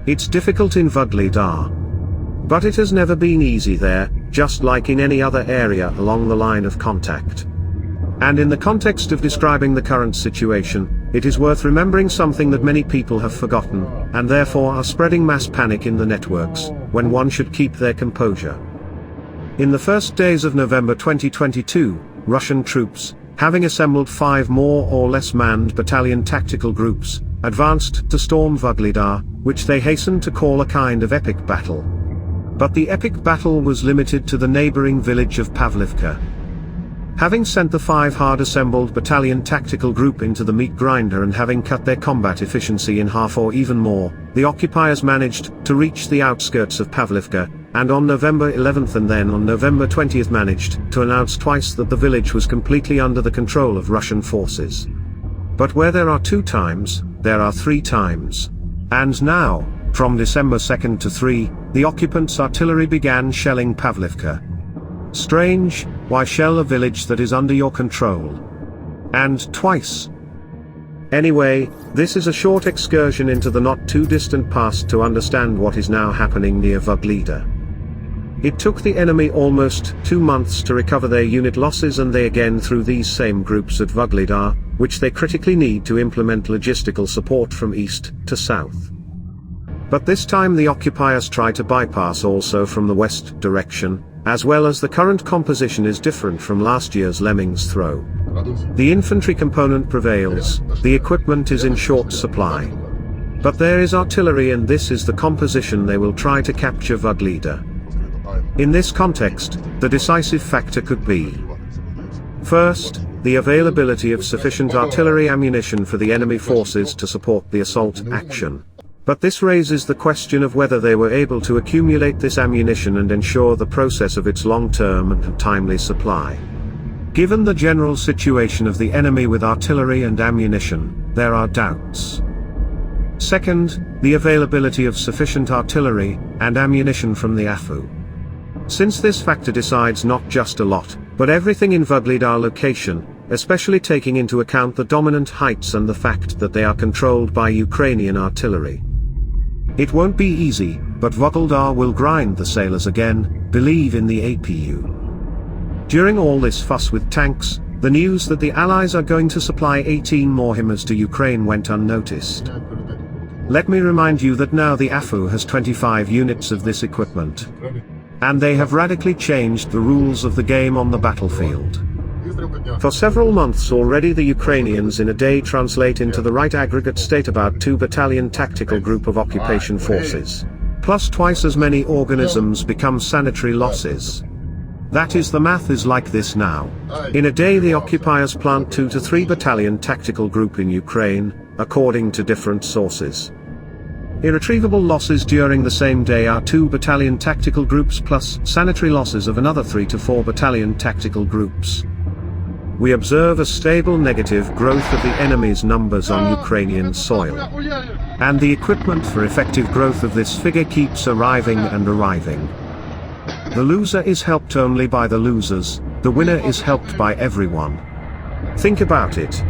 It's difficult in Vuhledar. But it has never been easy there, just like in any other area along the line of contact. And in the context of describing the current situation, it is worth remembering something that many people have forgotten, and therefore are spreading mass panic in the networks, when one should keep their composure. In the first days of November 2022, Russian troops, having assembled 5 more or less manned battalion tactical groups, advanced to storm Vuhledar, which they hastened to call a kind of epic battle. But the epic battle was limited to the neighboring village of Pavlivka. Having sent the 5 hard-assembled battalion tactical group into the meat grinder and having cut their combat efficiency in half or even more, the occupiers managed to reach the outskirts of Pavlivka, and on November 11th and then on November 20th managed to announce twice that the village was completely under the control of Russian forces. But where there are 2 times, there are 3 times. And now, from December 2nd to 3, the occupants' artillery began shelling Pavlivka. Strange, why shell a village that is under your control? And twice. Anyway, this is a short excursion into the not too distant past to understand what is now happening near Vuhledar. It took the enemy almost 2 months to recover their unit losses, and they again threw these same groups at Vuhledar, which they critically need to implement logistical support from east to south. But this time the occupiers try to bypass also from the west direction, as well as the current composition is different from last year's lemmings throw. The infantry component prevails, the equipment is in short supply. But there is artillery, and this is the composition they will try to capture Vuhledar. In this context, the decisive factor could be: first, the availability of sufficient artillery ammunition for the enemy forces to support the assault action. But this raises the question of whether they were able to accumulate this ammunition and ensure the process of its long-term and timely supply. Given the general situation of the enemy with artillery and ammunition, there are doubts. Second, the availability of sufficient artillery and ammunition from the AFU. Since this factor decides not just a lot, but everything in Vuhledar location, especially taking into account the dominant heights and the fact that they are controlled by Ukrainian artillery. It won't be easy, but Vuhledar will grind the sailors again, believe in the APU. During all this fuss with tanks, the news that the Allies are going to supply 18 more HIMARS to Ukraine went unnoticed. Let me remind you that now the AFU has 25 units of this equipment. And they have radically changed the rules of the game on the battlefield. For several months already the Ukrainians in a day translate into the right aggregate state about 2 battalion tactical group of occupation forces. Plus twice as many organisms become sanitary losses. That is, the math is like this now. In a day the occupiers plant 2 to 3 battalion tactical group in Ukraine, according to different sources. Irretrievable losses during the same day are 2 battalion tactical groups plus sanitary losses of another 3 to 4 battalion tactical groups. We observe a stable negative growth of the enemy's numbers on Ukrainian soil. And the equipment for effective growth of this figure keeps arriving and arriving. The loser is helped only by the losers, the winner is helped by everyone. Think about it.